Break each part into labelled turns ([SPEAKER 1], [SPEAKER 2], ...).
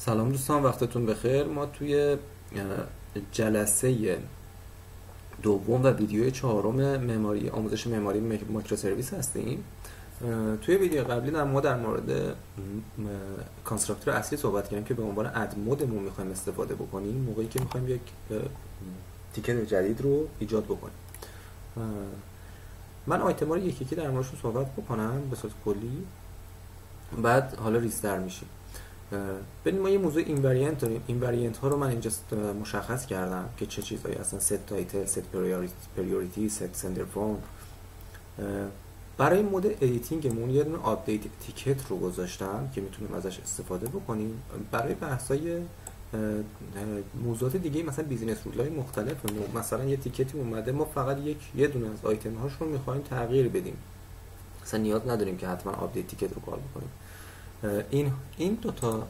[SPEAKER 1] سلام دوستان، وقتتون بخیر. ما توی جلسه دوم و ویدیو چهارم معماری آموزش معماری مایکرو سرویس هستیم. توی ویدیو قبلی ما در مورد کانستراکتور اصلی صحبت کردیم که به عنوان اد مودمون میخوایم استفاده بکنیم موقعی که میخوایم یک تیکت جدید رو ایجاد بکنیم. من آیتما رو یکی یکی در موردشون صحبت بکنم به صورت کلی، بعد حالا ریزتر میشیم. ببین، ما یه موضوع اینوریانت داریم. اینوریانت ها رو من اینجا مشخص کردم که چه چیزایی هستن: ست تایتل، ست پریوریتی، ست سندر فون. برای مود ادیتینگمون یه دونه آپدیت تیکت رو گذاشتم که میتونیم ازش استفاده بکنیم. برای بحث‌های موضوعات دیگه مثلا بیزینس رول‌های مختلف، مثلا یه تیکتی اومده، ما فقط یه دونه از آیتم هاش رو می‌خوایم تغییر بدیم، مثلا نیاز نداریم که حتما آپدیت تیکت رو کار بکنیم. این دو تا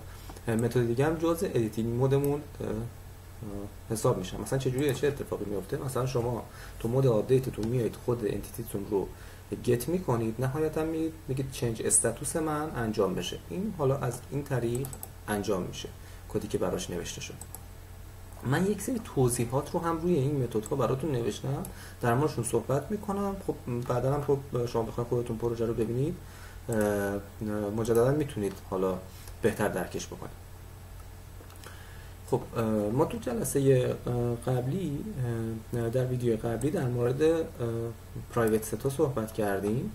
[SPEAKER 1] متد دیگه هم جزء ادیتینگ مودمون حساب میشن. مثلا چه اتفاقی میفته؟ مثلا شما تو مود آپدیتتون میایید، خود انتیتیتون رو گت میکنید، نهایتا میگید چنج استاتوس من انجام بشه. این حالا از این طریق انجام میشه، کدی که براش نوشته شد. من یک سری توضیحات رو هم روی این متدها براتون نوشتم، در موردشون صحبت میکنم. خب بعدا هم خب شما بخواید خودتون پروژه رو ببینید، مجددا میتونید حالا بهتر درکش بکنید. خب ما تو جلسه قبلی، در ویدیو قبلی، در مورد پرایوت ستا صحبت کردیم.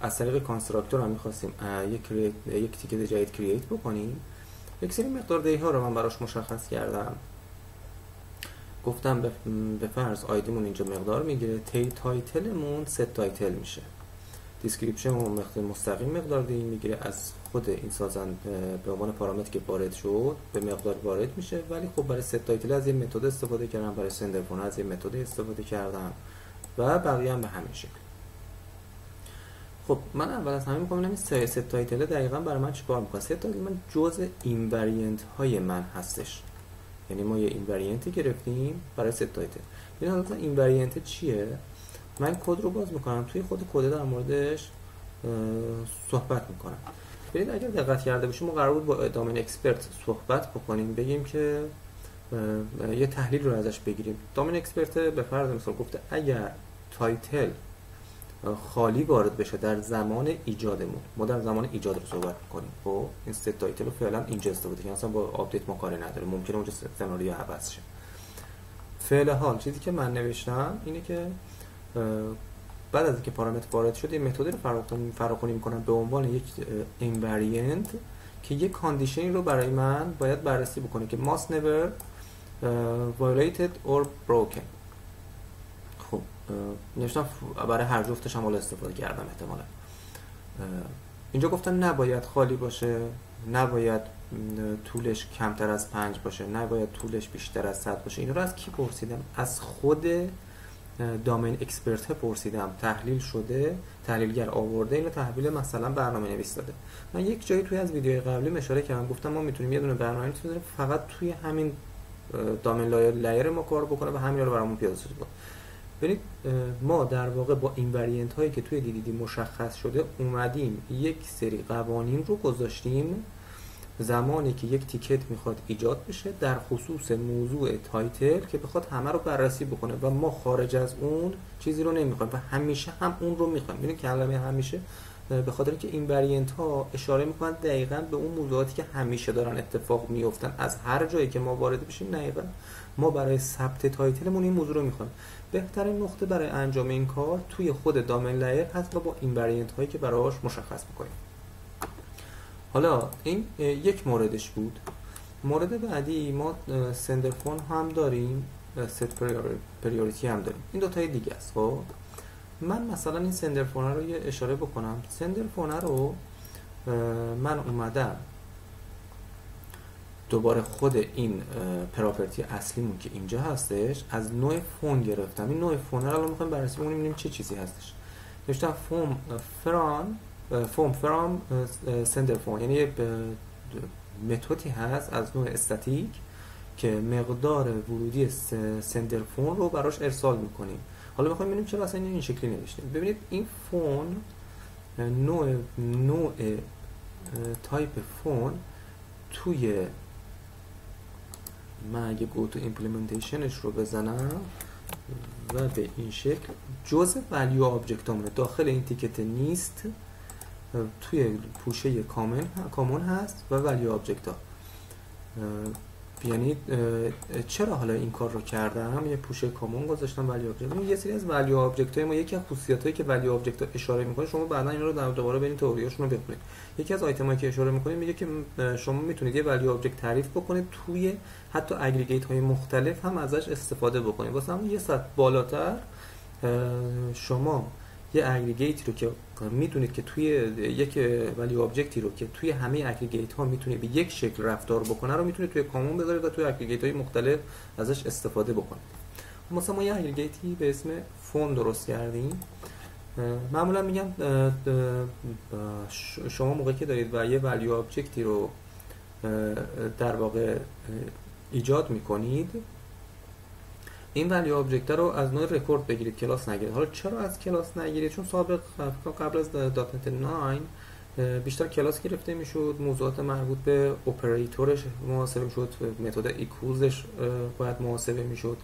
[SPEAKER 1] از طریق کانستراکتور هم میخواستیم یک تیکت جدید کرییت بکنیم. یک سری مقدار دیتا رو من براش مشخص کردم. گفتم به فرض آیدیمون اینجا مقدار میگیره، تایتلمون ست تایتل میشه، دیسکریپشن مستقیم مقدار دیگه میگیره از خود این سازنده به عنوان پارامتر که وارد شد به مقدار وارد میشه. ولی خب برای ست تایتل از این متد استفاده کردم، برای سندر فون از این متد استفاده کردم و بقیه هم به همین شکل. خب من اول از همه میگم این ست تایتل دقیقاً برای من چیکار میکنه. ست تایتل من جزء اینوریانت های من هستش، یعنی ما یه اینوریانتی گرفتیم برای ست تایتل. ببین حالا اینوریانت چیه؟ من کد رو باز میکنم، توی خود کد در موردش صحبت میکنم. ببینید اگر دقت کرده باشیم، ما قرار بود با دامین اکسپرت صحبت بکنیم، بگیم که یه تحلیل رو ازش بگیریم. دامین اکسپرت به فرض مثال گفته اگر تایتل خالی وارد بشه در زمان ایجادمون، ما در زمان ایجاد رو صحبت میکنیم. خب این ست تایتل رو فعلا اینجا استفاده کنیم، اصلا با آپدیت ما کاری نداره، ممکنه اونجا سناریو عوض شه. فعل حال چیزی که من نوشتم اینه که بعد از اینکه پارامتر وارد شد، یه متد رو فراخوانی میکنم به عنوان یک اینوریانت که یک کاندیشنی رو برای من باید بررسی بکنه که must never violated or broken. خب نوشتم برای هر جفتش هم استفاده کردم احتمالا. اینجا گفتم نباید خالی باشه، نباید طولش کمتر از 5 باشه، نباید طولش بیشتر از 100 باشه. اینا رو از کی پرسیدم؟ از خود دامین اکسپرت پرسیدم. تحلیل شده، تحلیلگر آورده اینو تحویل مثلا برنامه نویس داده. من یک جایی توی از ویدیوی قبلی اشاره کردم، گفتم ما میتونیم یه دونه برنامه بزنیم فقط توی همین دامین لایر ما کار بکنه و همین رو برامون پیاده سازی کنه. ببینید ما در واقع با این وریانت هایی که توی دیدی مشخص شده اومدیم یک سری قوانین رو گذاشتیم زمانی که یک تیکت میخواد ایجاد بشه در خصوص موضوع تایتل که بخواد همه رو بررسی بکنه و ما خارج از اون چیزی رو نمیخوایم و همیشه هم اون رو میخوایم. ببینید کلمه همیشه به خاطر که این وریانت ها اشاره میکنن دقیقاً به اون موضوعاتی که همیشه دارن اتفاق میفتن. از هر جایی که ما وارد بشیم دقیقاً ما برای ثبت تایتلمون این موضوع رو میخوایم. بهترین نقطه برای انجام این کار توی خود دامین لایر هست و با این وریانت هایی که براش مشخص میکنیم. حالا این یک موردش بود. مورد بعدی ما سندر فون هم داریم، ست پریوریتی هم داریم. این دو تای دیگه است. خب من مثلا این سندر فون رو یه اشاره بکنم. سندر فون رو من اومدم دوباره خود این پراپرتی اصلیمون که اینجا هستش از نوع فون گرفتم. این نوع فون رو الان میخوایم بررسی بکنیم ببینیم چه چیزی هستش. نوشتم فوم فرام سندر فون، یعنی یه متدی هست از نوع استاتیک که مقدار ورودی سندر فون رو براش ارسال میکنیم. حالا میخوایم ببینیم چرا اصلا این شکلی نوشتیم. ببینید این فون نوع تایپ فون توی من اگه گو تو ایمپلیمنتیشنش رو بزنم و به این شکل جزء ولیو آبجکت همونه داخل این تیکت نیست، توی پوشه کامون هست و ولیو آبجکت ها. یعنی چرا حالا این کار رو کردم؟ یه پوشه کامون گذاشتم ولیو آبجکت. یه سری از ولیو آبجکت های ما، یکی از خصوصیاتایی که ولیو آبجکت ها اشاره میکنه، شما بعدا اینا رو دوباره برین تئوریاشون رو بخونید. یکی از آیتم هایی که اشاره میکنه میگه که شما میتونید یه ولیو آبجکت تعریف بکنید، توی حتی اگریگیت های مختلف هم ازش استفاده بکنید. واسه همون یه سطح بالاتر شما یه اگریگیتی رو که میدونید که توی یک ولیو آبجکتی رو که توی همه اگریگیت ها میتونه به یک شکل رفتار بکنه رو میتونید توی کامون بذارید و توی اگریگیت های مختلف ازش استفاده بکنید. مثلا ما یه اگریگیتی به اسم فون درست کردیم. معمولا میگم شما موقعی که دارید و یه ولیو آبجکتی رو در واقع ایجاد میکنید، این ولیو آبجکت رو از نوع رکورد بگیرید، کلاس نگیرید. حالا چرا از کلاس نگیرید؟ چون سابق قبل از دات نت 9 بیشتر کلاس گرفته میشد، موضوعات مربوط به اپراتورش محاسبه میشد، متد ایکوزش باید محاسبه میشد،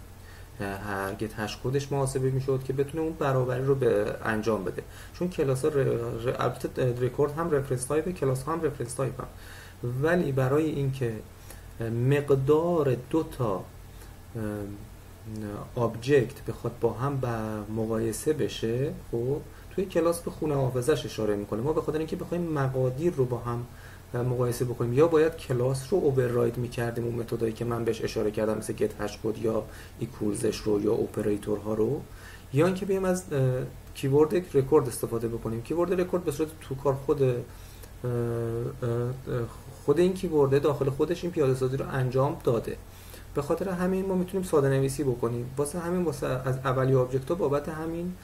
[SPEAKER 1] گت هش کدش محاسبه میشد که بتونه اون برابری رو به انجام بده. چون کلاس ها البته رکورد هم رفرنس تایپ، کلاس ها هم رفرنس تایپ هم، ولی برای اینکه مقدار دو تا آبجکت بخواد با هم مقایسه بشه، خب توی کلاس به خونه حافظش اشاره میکنه. ما به خاطر اینکه بخوایم مقادیر رو با هم مقایسه بکنیم، یا باید کلاس رو اوورراید میکردیم، اون متدایی که من بهش اشاره کردم مثل گت هش کد یا ایکوالزش رو یا اپراتورها رو، یا اینکه بیایم از کیورد رکورد استفاده بکنیم. کیورد رکورد به صورت توکار خود این کیورد داخل خودش این پیاده سازی رو انجام داده. به خاطر همین ما میتونیم ساده نویسی بکنیم. واسه از اولیو آبجکت ها بابت همین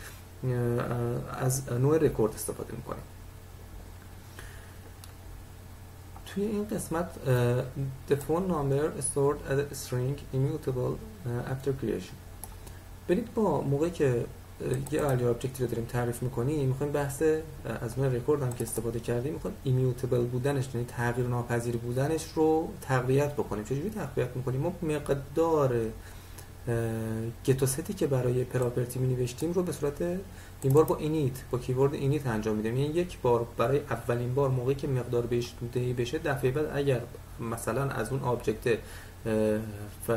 [SPEAKER 1] از نوع رکورد استفاده میکنیم. توی این قسمت the phone number stored as a string immutable after creation. برید با موقعی که یه ولیو آبجکتی رو داریم تعریف میکنیم، میخوایم بحث از نوع رکورد هم که استفاده کردیم، میخوایم ایمیوتبل بودنش، یعنی تغییر ناپذیر بودنش رو تقویت بکنیم. چجوری تقویت میکنیم؟ ما مقدار گتوستی که برای پراپرتی می نوشتیم رو به صورت این بار با اینیت، با کیورد اینیت انجام میدیم. یعنی یک بار برای اولین بار موقعی که مقدار بهش دهی بشه، دفعه بعد اگر مثلا از اون آبجکت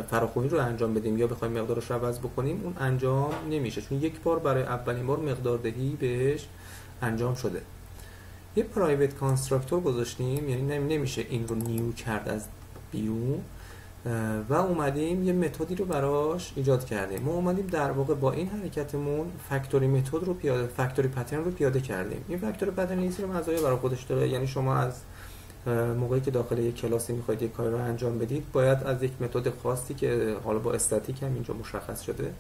[SPEAKER 1] فراخوانی رو انجام بدیم یا بخوایم مقدارش رو عوض بکنیم، اون انجام نمیشه، چون یک بار برای اولین بار مقدار دهی بهش انجام شده. یه پرایوت کانستراکتور گذاشتیم، یعنی نمیشه این رو نیو کرد از بیرون، و اومدیم یه متدی رو براش ایجاد کردیم. ما اومدیم در واقع با این حرکتمون فکتوری متد رو فکتوری پترن رو پیاده کردیم. این فکتوری پترن یه سری مزایا برای خودش داره. یعنی شما از موقعی که داخل یک کلاسی میخواید یک کاری رو انجام بدید، باید از یک متد خاصی که حالا با استاتیک هم اینجا مشخص شده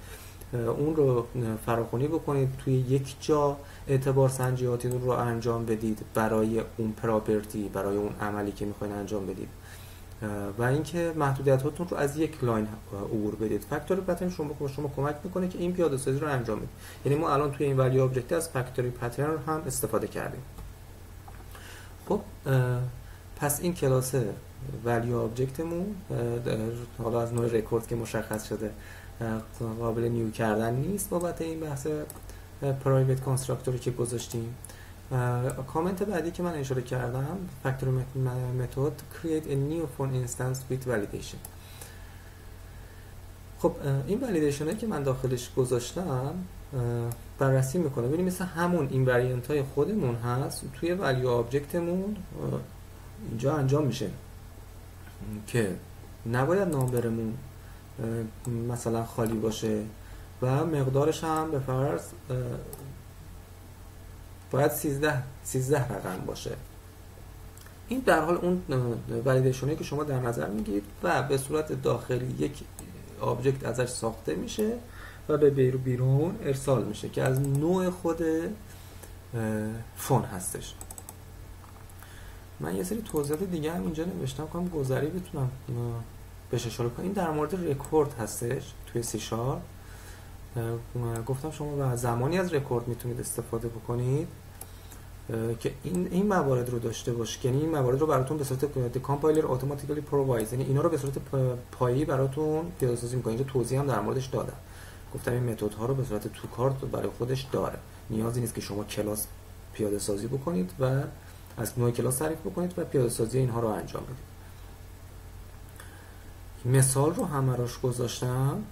[SPEAKER 1] اون رو فراخوانی بکنید، توی یک جا اعتبار سنجیاتی رو انجام بدید برای اون پراپرتی، برای اون عملی که میخواین انجام بدید، و اینکه محدودیتاتون رو از یک لاین عبور بدید. فکتوری پترن شما کمک میکنه که این پیاده سازی رو انجام بدید. یعنی ما الان توی این ولیو آبجکت از فکتوری پترن رو هم استفاده کردیم. خب پس این کلاس ولیو آبجکتمون حالا از نوع رکورد که مشخص شده قابل نیو کردن نیست بابت این بحث پرایوت کانستراکتوری که گذاشتیم. کامنت بعدی که من اشاره کردم، فکتوری متد create a new phone instance with validation. خب این والیدیشن هایی که من داخلش گذاشتم بررسی میکنه. ببینیم مثل همون این وریانت های خودمون هست توی ولیو آبجکتمون اینجا انجام میشه که نباید نامبرمون مثلا خالی باشه و مقدارش هم به فرض باید 13 رقم باشه. این در حال اون والیدیشنی که شما در نظر میگیرید و به صورت داخلی یک آبجکت ازش ساخته میشه و به بیرون ارسال میشه که از نوع خود فون هستش. من یه سری توضیحات دیگه هم اینجا نوشتم که گذری بتونم بهش اشاره کنم. این در مورد رکورد هستش توی سی شارپ. گفتم شما و زمانی از رکورد میتونید استفاده بکنید که این موارد رو داشته باشه، یعنی این موارد رو براتون به صورت کامپایلر اتوماتیکلی پرووایز، یعنی اینا رو به صورت پایه‌ای براتون پیاده‌سازی می‌کنه. اینجا توضیح هم در موردش دادم، گفتم این متدها رو به صورت تو کارت برای خودش داره، نیازی نیست که شما کلاس پیاده سازی بکنید و از نوع کلاس تعریف بکنید و پیاده سازی اینها رو انجام بدید. مثال رو هم براش گذاشتم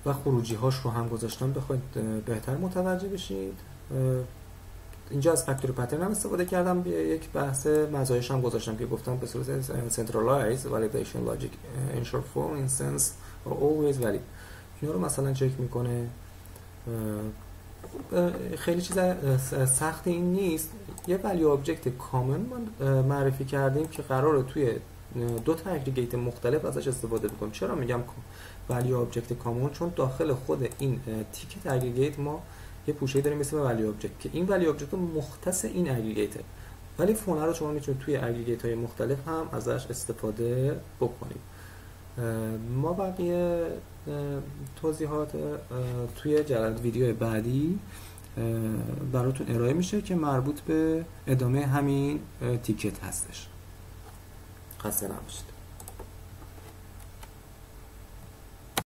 [SPEAKER 1] و خروجی هاش رو هم گذاشتم بخواید بهتر متوجه بشید. اینجا از فکتوری پترن هم استفاده کردم، یک بحث مزایاش هم گذاشتم که گفتم به صورت centralized validation logic ensure for instance are always valid. اینا رو مثلا چک میکنه. خیلی چیز سخت این نیست. یه value object common معرفی کردیم که قراره توی دو تا اگریگیت مختلف ازش استفاده بکنیم. چرا میگم value object common؟ چون داخل خود این تیکت اگریگیت ما یه پوشه داریم مثل value object که این value object مختص این اگریگیته، ولی فونه رو شما میتونید توی اگریگیت های مختلف هم ازش استفاده بکنید. ما بقیه توضیحات توی ویدیو بعدی براتون ارائه میشه که مربوط به ادامه همین تیکت هستش. خسته نباشید.